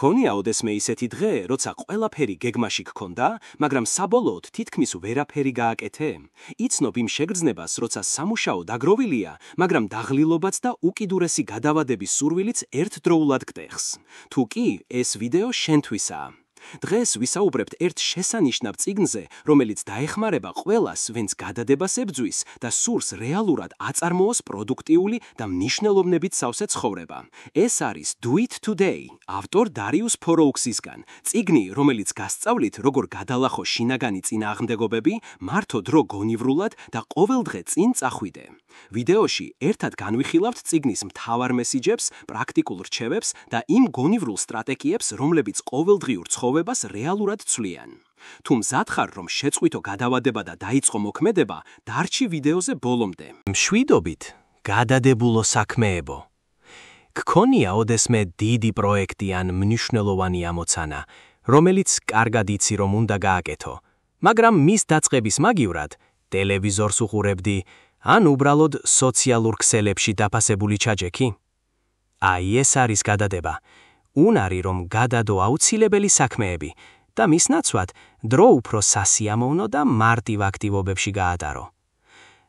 გქონია ოდესმე ისეთი დღე, როცა ყველაფერი გეგმაში გქონდა, მაგრამ საბოლოოდ თითქმის ვერაფერი გააკეთე? იცნობ იმ შეგრძნებას, როცა სამუშაო დაგროვილია, მაგრამ დაღლილობაც და უკიდურესი გადავადების სურვილიც ერთდროულად გტეხს. თუ კი, ეს ვიდეო შენთვისაა. დღეს ვისაუბრებთ ერთ შესანიშნავ წიგნზე, რომელიც დაეხმარება ყველას, ვინც გადადებას ებძვის და სურს რეალურად აწარმოოს პროდუქტიული და მნიშვნელოვნებით სავსე ცხოვრება. ეს არის Do It Today, ავტორ დარიუს ფოროუქსისგან. წიგნი, რომელიც გასწავლით, როგორ გადალახო შინაგანი წინააღმდეგობები, მართო დრო გონივრულად და ყოველდღე წინ წახვიდე. ვიდეოში ერთად განვიხილავთ წიგნის მთავარ მესიჯებს, პრაქტიკულ რჩევებს და იმ გონივრულ სტრატეგიებს, რომლებიც ყოველდღიურ ცხოვრებას რეალურად ცვლიან. თუ მზად ხარ, რომ შეწყვიტო გადავადება და დაიწყო მოქმედება, დარჩი ვიდეოზე ბოლომდე. მშვიდობით, გადადებულო საქმეებო. გქონია ოდესმე დიდი პროექტი ან მნიშვნელოვანი ამოცანა, რომელიც კარგად იცი რომ უნდა გააკეთო, მაგრამ მის დაწყების მაგივრად ტელევიზორს უყურებდი, ან უბრალოდ სოციალურ ქსელებში დაფასებული ჩაჯექი? აი ეს არის გადადება. უნარი რომ გადადო აუცილებელი საქმეები და მის ნაცვლად დრო უფრო სასიამოვნო და მარტივ აქტივობებში გაატარო.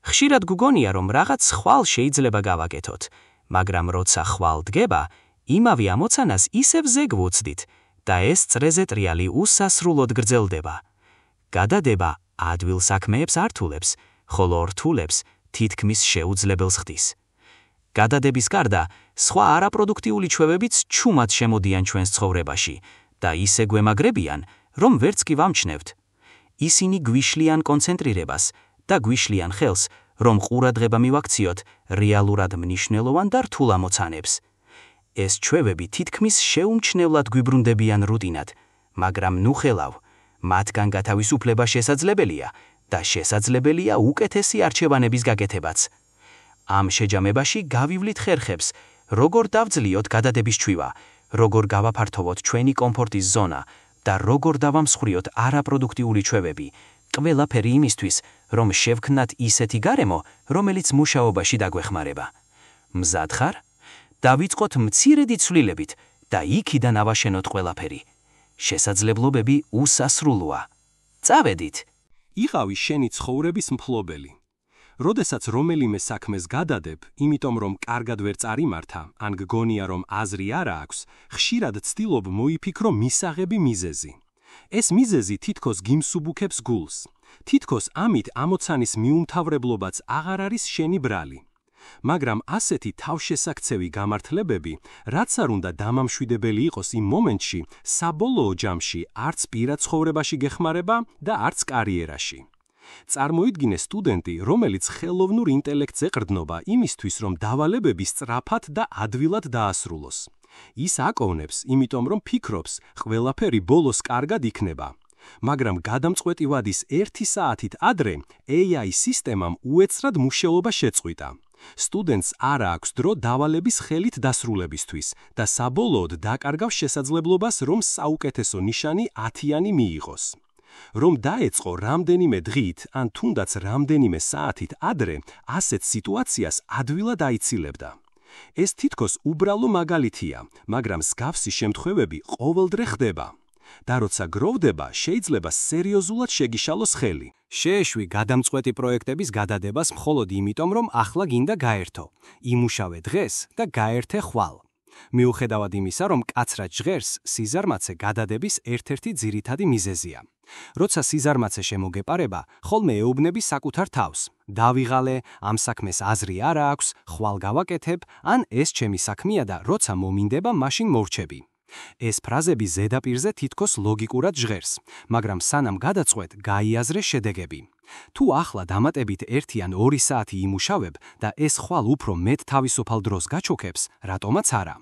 ხშირად გგონია რომ რაღაც ხვალ შეიძლება გავაკეთოთ, მაგრამ როცა ხვალ დგება, იმავე ამოცანას ისევ ზეგ ვუცდით და ეს წრეზე ტრიალი უსასრულოდ გრძელდება. გადადება ადვილ საქმეებს ართულებს, ხოლო რთულებს თითქმის შეუძლებელს ხდის. გადადების გარდა, სხვა არაპროდუქტიული ჩვევებიც ჩუმად შემოდიან ჩვენს ცხოვრებაში და ისე გვემაგრებიან, რომ ვერც კი ვამჩნევთ. ისინი გვიშლიან კონცენტრირებას და გვიშლიან ხელს, რომ ყურადღება მივაქციოთ რეალურად მნიშვნელოვან და რთულ ამოცანებს. ეს ჩვევები თითქმის შეუმჩნევლად გვიბრუნდებიან რუტინად, მაგრამ ნუ ხელავ, მათგან გათავისუფლება შესაძლებელია და შესაძლებელია უკეთესი არჩევანების გაკეთებაც. ამ შეჯამებაში გავივლით ხერხებს, როგორ დავძლიოთ გადადების ჩვივა, როგორ გავაფართოვოთ ჩვენი კომფორტის ზონა და როგორ დავამსხვრიოთ არაპროდუქტიული ჩვევები, ყველაფერი იმისთვის, რომ შევქმნათ ისეთი გარემო, რომელიც მუშაობაში დაგვეხმარება. მზად ხარ? დავიწყოთ მცირედი ცვლილებით და იქიდან ავაშენოთ ყველაფერი. შესაძლებლობები უსასრულოა. წავედით! იყავი შენი ცხოვრების მფლობელი. როდესაც რომელიმე საქმეს გადადებ, იმიტომ რომ კარგად ვერ წარიმართა, ან გგონია რომ აზრი არ აქვს, ხშირად ცდილობ მოიფიქრო მისაღები მიზეზი. ეს მიზეზი თითქოს გიმსუბუქებს გულს. თითქოს ამით ამოცანის მიუმთავრებლობაც აღარ არის შენი ბრალი. მაგრამ ასეთი თავშესაქცევი გამართლებები, რაც არ უნდა დამამშვიდებელი იყოს იმ მომენტში, საბოლოო ჯამში არც პირად ცხოვრებაში გეხმარება და არც კარიერაში. წარმოიდგინე სტუდენტი, რომელიც ხელოვნურ ინტელექტს ეყრდნობა იმისთვის, რომ დავალებები სწრაფად და ადვილად დაასრულოს. ის აკოვნებს, იმიტომ რომ ფიქრობს, ყველაფერი ბოლოს კარგად იქნება. მაგრამ გადამწყვეტი ვადის 1 საათით ადრე AI სისტემამ უეცრად მუშაობა შეწყვიტა. სტუდენტს არ აქვს დრო დავალების ხელით დასრულებისთვის და საბოლოოდ დაკარგავს შესაძლებლობას, რომ საუკეთესო ნიშანი 10-იანი მიიღოს. რომ დაეწყო რამდენიმე დღით ან თუნდაც რამდენიმე საათით ადრე, ასეთ სიტუაციას ადვილად აიცილებდა. ეს თითქოს უბრალო მაგალითია, მაგრამ მსგავსი შემთხვევები ყოველდღე ხდება. და როცა გროვდება, შეიძლება სერიოზულად შეგიშალოს ხელი. შეეშვი გადამწყვეტი პროექტების გადადებას მხოლოდ იმიტომ, რომ ახლა გინდა გაერთო. იმუშავე დღეს და გაერთე ხვალ. მიუხედავად იმისა, რომ კაცრად ჟღერს, სიზარმაცე გადადების ერთ-ერთი ძირითადი მიზეზია. როცა სიზარმაცე შემოგეპარება, ხოლმე ეუბნები საკუთარ თავს. დავიღალე, ამ საქმეს აზრი არ აქვს, ხვალ გავაკეთებ, ან ეს ჩემი საქმეა და როცა მომინდება, მაშინ მორჩები. ეს ფრაზები ზედაპირზე თითქოს ლოგიკურად ჟღერს, მაგრამ სანამ გადაწყვეტ, გაიაზრე შედეგები. თუ ახლა დამატებით 1 ან 2 საათი იმუშავებ და ეს ხვალ უფრო მეტ თავისუფალ დროს გაჩუქებს, რატომაც არა.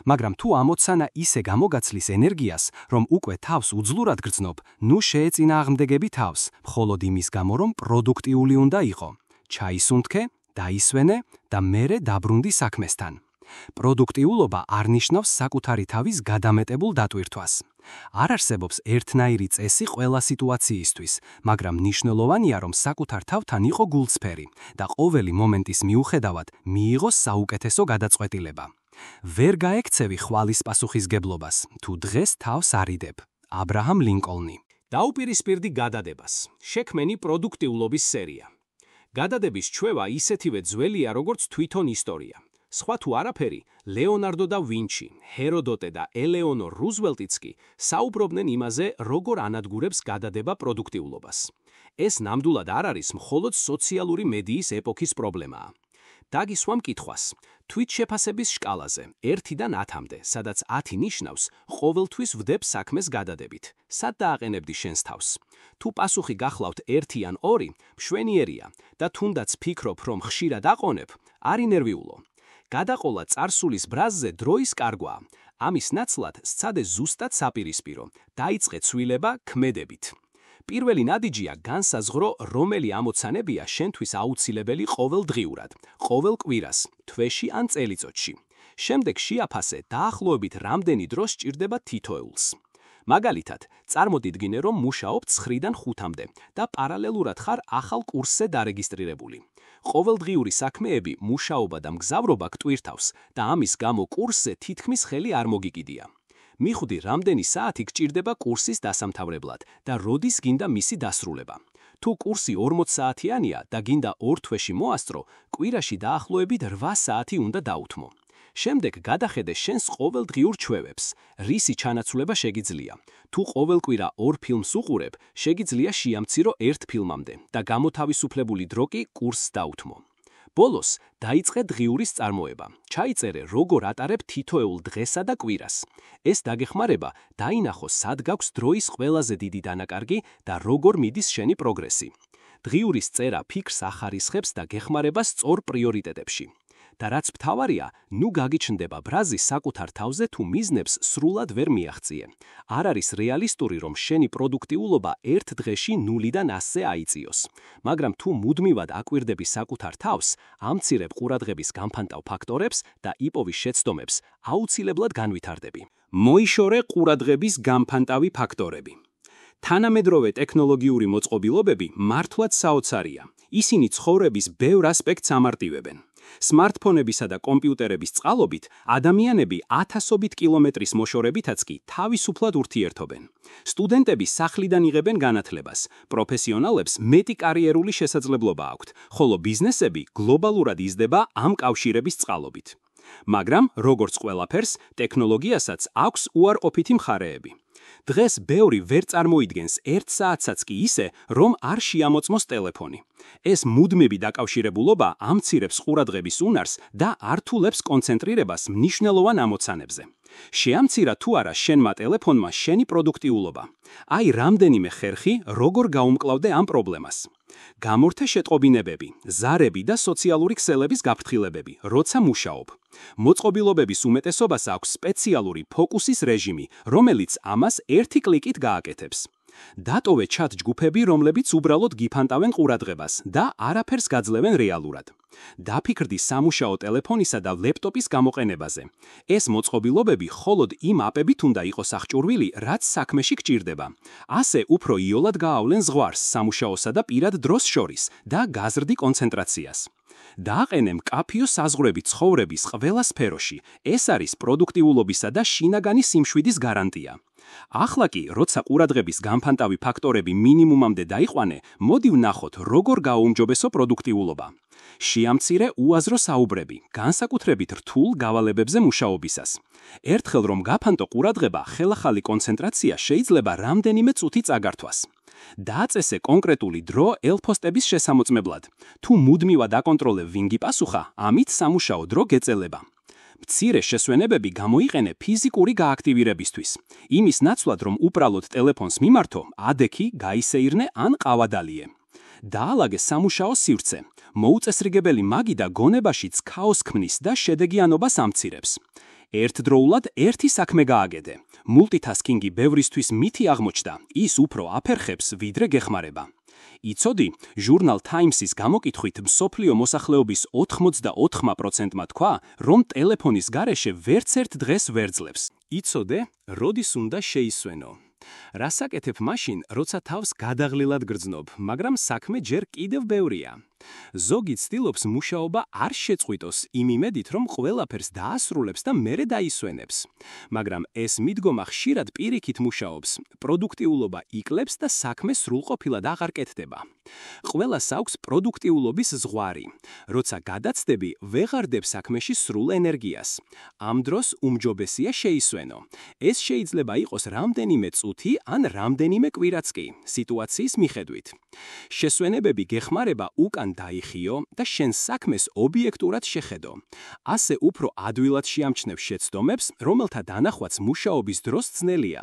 მაგრამ თუ ამოცანა ისე გამოგაცლის ენერგიას, რომ უკვე თავს უძლურად გრძნობ, ნუ შეეწინააღმდეგები თავს, მხოლოდ იმის გამო, რომ პროდუქტიული უნდა იყო. ჩაისუნთქე, დაისვენე და მერე დაბრუნდი საქმესთან. პროდუქტიულობა არ ნიშნავს საკუთარი თავის გადამეტებულ დატვირთვას. არ არსებობს ერთნაირი წესი ყველა სიტუაციისთვის, მაგრამ მნიშვნელოვანია, რომ საკუთარ თავთან იყო გულწრფელი და ყოველი მომენტის მიუხედავად მიიღოს საუკეთესო გადაწყვეტილება. ვერ გაექცევი ხვალის პასუხისგებლობას, თუ დღეს თავს არიდებ. აბრაჰამ ლინკოლნი. დაუპირისპირდი გადადებას. შექმენი პროდუქტიულობის სერია. გადადების ჩვევა ისეთივე ძველია, როგორც თვითონ ისტორია. სხვა თუ არაფერი, ლეონარდო და ვინჩი, ჰეროდოტე და ელეონორ რუზველტიც კი საუბრობდნენ იმაზე, როგორ ანადგურებს გადადება პროდუქტიულობას. ეს ნამდვილად არ არის მხოლოდ სოციალური მედიის ეპოქის პრობლემაა. დაგისვამ კითხვას, თვითშეფასების შკალაზე 1-დან 10-მდე, სადაც 10 ნიშნავს, ყოველთვის ვდებ საქმეს გადადებით. სად დააყენებდი შენს თავს? თუ პასუხი გახლავთ 1 ან 2, მშვენიერია და თუნდაც ფიქრობ, რომ ხშირად აყონებ, არ ინერვიულო. გადაყოლა წარსულის ბრაზზე დროის კარგვაა. ამის ნაცვლად სცადე ზუსტად საპირისპირო, დაიწყე ცვლილება ქმედებით. პირველი ნადიჯია განსაზღვრო, რომელი ამოცანებია შენთვის აუცილებელი ყოველდღიურად, ყოველ კვირას, თვეში ან წელიწოდში. შემდეგ შეაფასე დაახლოებით რამდენი დრო სჭირდება თითოეულს. მაგალითად, წარმოდიდგინე, რომ მუშაობ 9-დან 5-მდე და პარალელურად ხარ ახალ კურსზე დარეგისტრირებული. ყოველდღიური საქმეები, მუშაობა და მგზავრობა გტვირთავს და ამის გამო კურსზე თითქმის ხელი არ მოგიკიდია. მიხვდი, რამდენი საათი გჭირდება კურსის დასამთავრებლად და როდის გინდა მისი დასრულება. თუ კურსი 40 საათიანია და გინდა 2 თვეში მოასწრო, კვირაში დაახლოებით 8 საათი უნდა დაუთმო. შემდეგ გადახედე შენს ყოველდღიურ ჩვევებს, რისი ჩანაცვლება შეგიძლია. თუ ყოველკვირა 2 ფილმს უყურებ, შეგიძლია შეამცირო 1 ფილმამდე და გამოთავისუფლებული დრო კი კურსს დაუთმო. ბოლოს დაიწყე დღიურის წარმოება. ჩაიწერე, როგორ ატარებ თითოეულ დღესა და კვირას. ეს დაგეხმარება დაინახო, სად გაქვს დროის ყველაზე დიდი დანაკარგი და როგორ მიდის შენი პროგრესი. დღიურის წერა ფიქრს ახარისხებს და გეხმარება სწორ პრიორიტეტებში. და რაც მთავარია, ნუ გაგიჩნდება ბრაზი საკუთარ თავზე თუ მიზნებს სრულად ვერ მიაღწიე. არ არის რეალისტური, რომ შენი პროდუქტიულობა 1 დღეში 0-დან 100-ზე აიწიოს. მაგრამ თუ მუდმივად აკვირდები საკუთარ თავს, ამცირებ ყურადღების განფანტავ ფაქტორებს და იპოვის შეცდომებს, აუცილებლად განვითარდები. მოიშორე ყურადღების განფანტავი ფაქტორები. თანამედროვე ტექნოლოგიური მოწყობილობები მართლაც საოცარია. ისინი ცხოვრების ბევრ ასპექტს ამარტივებენ. სმარტფონებისა და კომპიუტერების წყალობით ადამიანები 1000-ობით კილომეტრის მოშორებითაც კი თავისუფლად ურთიერთობენ. სტუდენტები სახლიდან იღებენ განათლებას, პროფესიონალებს მეტი კარიერული შესაძლებლობა აქვთ, ხოლო ბიზნესები გლობალურად იზრდება ამ კავშირების წყალობით. მაგრამ, როგორც ყველაფერს, ტექნოლოგიასაც აქვს უარყოფითი მხარეები. დღეს ბევრი ვერ წარმოიდგენს 1 საათსაც კი ისე, რომ არ შეამოწმოს ტელეფონი. ეს მუდმივი დაკავშირებულობა ამცირებს ყურადღების უნარს და ართულებს კონცენტრირებას მნიშვნელოვან ამოცანებზე. შეამცირა თუ არა შენმა ტელეფონმა შენი პროდუქტიულობა. აი რამდენიმე ხერხი როგორ გაუმკლავდე ამ პრობლემას. გამორთე შეტყობინებები, ზარები და სოციალური ქსელების გაფრთხილებები, როცა მუშაობ. მოწყობილობების უმეტესობას აქვს სპეციალური ფოკუსის რეჟიმი, რომელიც ამას 1 კლიკით გააკეთებს. დატოვე ჩატ ჯგუფები, რომლებიც უბრალოდ გიფანტავენ ყურადღებას და არაფერს გაძლევენ რეალურად. დაფიქრდი სამუშაო ტელეფონისა და ლეპტოპის გამოყენებაზე. ეს მოწყობილობები მხოლოდ იმ აპებით უნდა იყოს აღჭურვილი, რაც საქმეში გჭირდება. ასე უფრო იოლად გაავლენ ზღვარს სამუშაოსა და პირად დროს შორის და გაზრდი კონცენტრაციას. დააყენე მკაფიო საზღვრები ცხოვრების ყველა სფეროში. ეს არის პროდუქტიულობისა და შინაგანი სიმშვიდის გარანტია. ახლა კი, როცა ყურადღების განფანტავი ფაქტორები მინიმუმამდე დაიყვანე, მოდი ვნახოთ, როგორ გააუმჯობესო პროდუქტიულობა. შეამცირე უაზრო საუბრები, განსაკუთრებით რთულ გავალებებზე მუშაობისას. ერთხელ რომ გაფანტო ყურადღება, ხელახალი კონცენტრაცია შეიძლება რამდენიმე წუთი წაგართვას. დააწესე კონკრეტული დრო ელფოსტების შესამოწმებლად. თუ მუდმივად აკონტროლებ ვინ გიპასუხა, ამით სამუშაო დრო გეწელება. მცირე შესვენებები გამოიყენე ფიზიკური გააქტივირებისთვის. იმის ნაცვლად, რომ უბრალოდ ტელეფონს მიმართო, ადექი, გაისეირნე ან ყავადალიე. დაალაგე სამუშაო სივრცე. მოუწესრიგებელი მაგი და გონებაშიც ქაოს ქმნის და შედეგიანობას ამცირებს. ერთდროულად ერთი საქმე გააგედე. მულტიტასკინგი ბევრისთვის მითი აღმოჩნდა, ის უფრო აფერხებს, ვიდრე გეხმარება. იცოდი, ჟურნალ Times-ის გამოკითხვით მსოფლიო მოსახლეობის 84%-მა თქვა, რომ ტელეფონის გარეშე ვერც ერთ დღეს ვერ ძლებს. იცოდე, როდის უნდა შეისვენო. რას აკეთებ მაშინ, როცა თავს გადაღლილად გრძნობ, მაგრამ საქმე ჯერ კიდევ ბევრია. ზოგი ცდილობს მუშაობა არ შეწყვიტოს იმ იმედით, რომ ყველაფერს დაასრულებს და მერე დაისვენებს. მაგრამ ეს მიდგომა ხშირად პირიქით მუშაობს, პროდუქტიულობა იკლებს და საქმე სრულყოფილად აღარ კეთდება. ყველას აქვს პროდუქტიულობის ზღვარი. როცა გადაცდები, ვეღარ დებ საქმეში სრულ ენერგიას. ამ დროს უმჯობესია შეისვენო. ეს შეიძლება იყოს რამდენიმე წუთი ან რამდენიმე კვირაც კი, სიტუაციის მიხედვით. შესვენებები გეხმარება უკან დაიხიო და შენ საქმეს ობიექტურად შეხედო. ასე უფრო ადვილად შეამჩნევ შეცდომებს, რომელთა დანახვაც მუშაობის დროს ძნელია.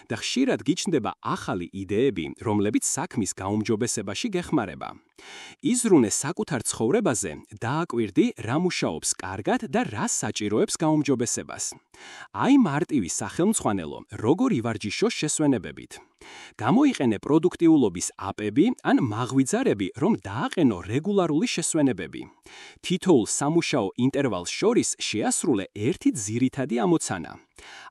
და ხშირად გიჩნდება ახალი იდეები, რომლებიც საქმის გაუმჯობესებაში გეხმარება. იზრუნე საკუთარ ცხოვრებაზე, დააკვირდი, რა მუშაობს კარგად და რა საჭიროებს გაუმჯობესებას. აი მარტივი სახელმძღვანელო, როგორ ივარჯიშო შესვენებებით. გამოიყენე პროდუქტიულობის აპები ან მაღვიძარები, რომ დააყენო რეგულარული შესვენებები. თითოეულ სამუშაო ინტერვალს შორის შეასრულე ერთი ძირითადი ამოცანა.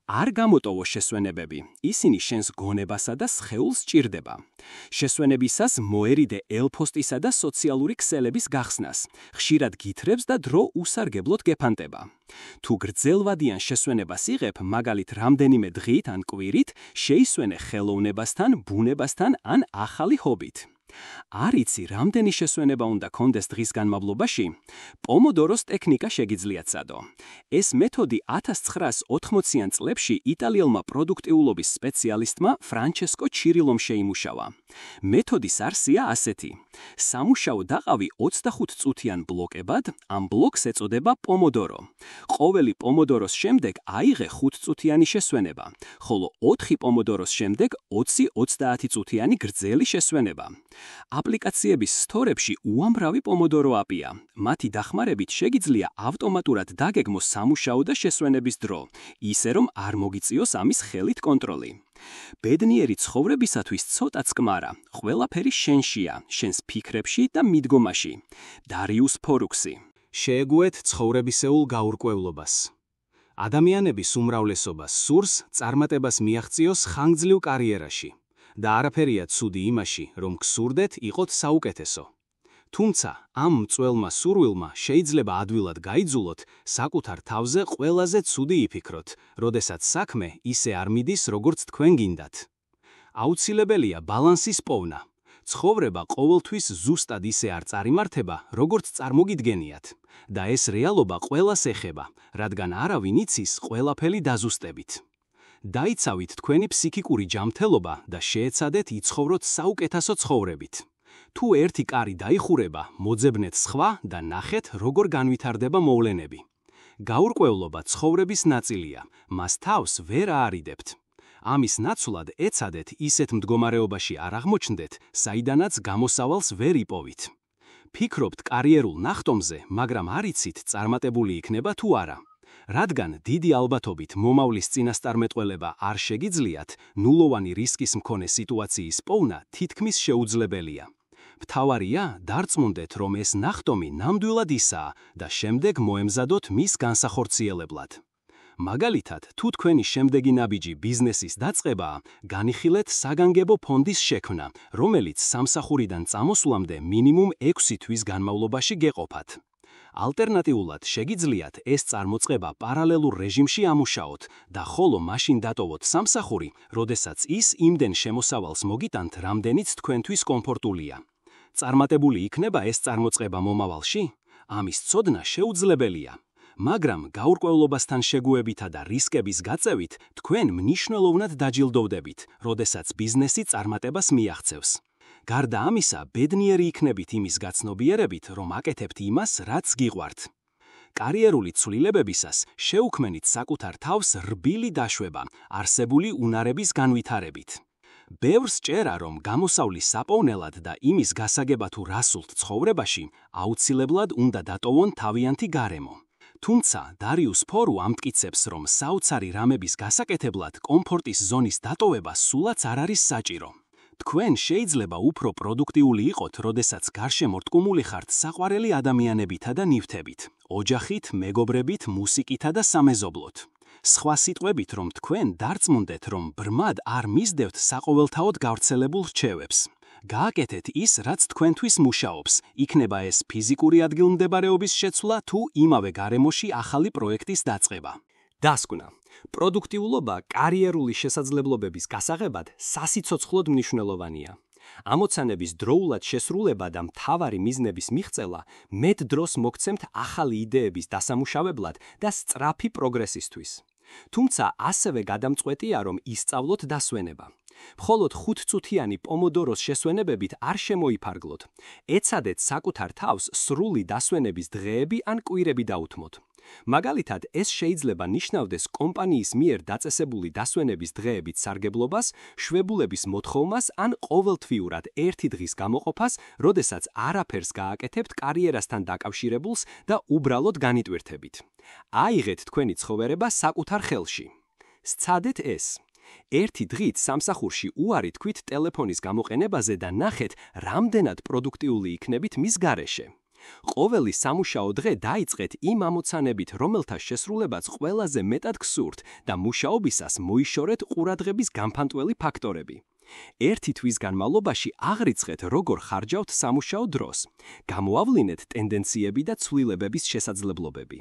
არ გამოტოვო შესვენებები, ისინი შენს გონებასა და სხეულს ჭირდება. შესვენებისას მოერიდე ელფოსტისა და სოციალური ქსელების გახსნას. ხშირად გითხრებს და დრო უსარგებლოდ გეფანტება. თუ გრძელვადიან შესვენებას იღებ, მაგალით რამდენიმე დღით ან კვირით, შეისვენე ხელოვნებასთან, ბუნებასთან ან ახალი ჰობით. არ იცი, რამდენი შესვენება უნდა კონდეს დღის განმავლობაში? პომოდოროს ტექნიკა შეგიძლიათ სცადო. ეს მეთოდი 1980-იან წლებში იტალიელმა პროდუქტიულობის სპეციალისტმა ფრანჩესკო ჩირილომ შეიმუშავა. მეთოდის არსია ასეთი. სამუშაო დაყავი 25 წუთიან ბლოკებად, ამ ბლოკს ეწოდება პომოდორო. ყოველი პომოდოროს შემდეგ აიღე 5 წუთიანი შესვენება, ხოლო 4 პომოდოროს შემდეგ 20-30 წუთიანი გრძელი შესვენება. აპლიკაციების სტორებში უამრავი პომოდორო აპია. მათი დახმარებით შეგიძლია ავტომატურად დაგეგმოს სამუშაო და შესვენების დრო, ისე რომ არ მოგიწიოს ამის ხელით კონტროლი. ბედნიერი ცხოვრებისათვის ცოტა წკმარა, ყველაფერი შენშია, შენს ფიქრებში და მიდგომაში. დარიუს ფორუქსი. შეეგუეთ ცხოვრებისეულ გაურკვევლობას. ადამიანების უმრავლესობას სურს წარმატებას მიაღწიოს ხანგრძლივ კარიერაში. და არაფერია ცუდი იმაში, რომ გსურდეთ იყოთ საუკეთესო. თუმცა, ამ მწველმა სურვილმა შეიძლება ადვილად გაიძულოთ საკუთარ თავზე ყველაზე ცუდი იფიქროთ, როდესაც საქმე ისე არ მიდის, როგორც თქვენ გინდათ. აუცილებელია ბალანსის პოვნა. ცხოვრება ყოველთვის ზუსტად ისე არ წარიმართება, როგორც წარმოგიდგენიათ. და ეს რეალობა ყველას ეხება, რადგან არავინ იცის ყველაფერი დაზუსტებით. დაიცავით თქვენი ფსიქიკური ჯანმრთელობა და შეეცადეთ იცხოვროთ საუკეთესო ცხოვრებით. თუ ერთი კარი დაიხურება, მოძებნეთ სხვა და ნახეთ, როგორ განვითარდება მოვლენები. გაურკვევლობა ცხოვრების ნაწილია, მას თავს ვერ აარიდებთ. ამის ნაცვლად ეცადეთ ისეთ მდგომარეობაში არ აღმოჩნდეთ, საიდანაც გამოსავალს ვერ იპოვით. ფიქრობთ კარიერულ ნახტომზე, მაგრამ არ იცით წარმატებული იქნება თუ არა. რადგან დიდი ალბათობით მომავლის წინასწარმეტყველება არ შეგიძლიათ, ნულოვანი რისკის მქონე სიტუაციის პოვნა თითქმის შეუძლებელია. მთავარია, დარწმუნდეთ, რომ ეს ნახტომი ნამდვილად ისაა და შემდეგ მოემზადოთ მის განსახორციელებლად. მაგალითად, თუ თქვენი შემდეგი ნაბიჯი ბიზნესის დაწყებაა, განიხილეთ საგანგებო ფონდის შექმნა, რომელიც სამსახურიდან წამოსვლამდე მინიმუმ 6 თვის განმავლობაში გეყოფათ. ალტერნატიულად შეგიძლიათ ეს წარმოწყება პარალელურ რეჟიმში ამუშაოთ და ხოლო მაშინ დატოვოთ სამსახური, როდესაც ის იმდენ შემოსავალს მოგიტანთ, რამდენიც თქვენთვის კომფორტულია. წარმატებული იქნება ეს წარმოწყება მომავალში? ამის ცოდნა შეუძლებელია. მაგრამ გაურკვევლობასთან შეგუებითა და რისკების გაწევით, თქვენ მნიშვნელოვნად დაჯილდოვდებით, როდესაც ბიზნესი წარმატებას მიაღწევს. გარდა ამისა, ბედნიერი იქნებით იმის გაცნობიერებით, რომ აკეთებთ იმას, რაც გიყვართ. კარიერული ცვლილებებისას შეუქმნით საკუთარ თავს რბილი დაშვება, არსებული უნარების განვითარებით. ბევრს ჭერა, რომ გამოსავლის საპოვნელად და იმის გასაგებად თუ რასულთ ცხოვრებაში, აუცილებლად უნდა დატოვონ თავიანთი გარემო. თუმცა, დარიუს ფორუ ამტკიცებს, რომ საოცარი რამების გასაკეთებლად კომფორტის ზონის დატოვება სულაც არ არის საჭირო. თქვენ შეიძლება უფრო პროდუქტიული იყოთ, როდესაც გარშემო რტკუმული ხართ საყვარელი ადამიანებითა და ნივთებით, ოჯახით, მეგობრებით, მუსიკითა და სამეზობლოთ. სხვა სიტყვებით, რომ თქვენ დარწმუნდეთ, რომ ბრმად არ მისდევთ საყოველთაოდ გავრცელებულ რჩევებს. გააკეთეთ ის, რაც თქვენთვის მუშაობს. იქნება ეს ფიზიკური ადგილმდებარეობის შეცვლა თუ იმავე გარემოში ახალი პროექტის დაწყება. დასკვნა. პროდუქტიულობა კარიერული შესაძლებლობების გასაღებად სასიცოცხლოდ მნიშვნელოვანია. ამოცანების დროულად შესრულება და მთავარი მიზნების მიღწევა მეტ დროს მოგცემთ ახალი იდეების დასამუშავებლად და სწრაფი პროგრესისთვის. თუმცა ასევე გადამწყვეტია, რომ ისწავლოთ დასვენება. მხოლოდ 5-წუთიანი პომოდოროს შესვენებებით არ შემოიფარგლოთ. ეცადეთ საკუთარ თავს სრული დასვენების დღეები ან კვირები დაუთმოთ. მაგალითად, ეს შეიძლება ნიშნავდეს კომპანიის მიერ დაწესებული დასვენების დღეებით სარგებლობას, შვებულების მოთხოვნას ან ყოველთვიურად ერთი დღის გამოყოფას, როდესაც არაფერს გააკეთებთ კარიერასთან დაკავშირებულს და უბრალოდ განიტვირთებით. აიღეთ თქვენი ცხოვრება საკუთარ ხელში. სცადეთ ეს. ერთი დღით სამსახურში უარი თქვით ტელეფონის გამოყენებაზე და ნახეთ, რამდენად პროდუქტიული იქნებით მის გარეშე. ყოველი სამუშაო დღე დაიწყეთ იმ ამოცანებით, რომელთა შესრულებაც ყველაზე მეტად გსურთ და მუშაობისას მოიშორეთ ყურადღების განფანტველი ფაქტორები. ერთი თვის განმავლობაში აღრიცხეთ, როგორ ხარჯავთ სამუშაო დროს. გამოავლინეთ ტენდენციები და ცვლილებების შესაძლებლობები.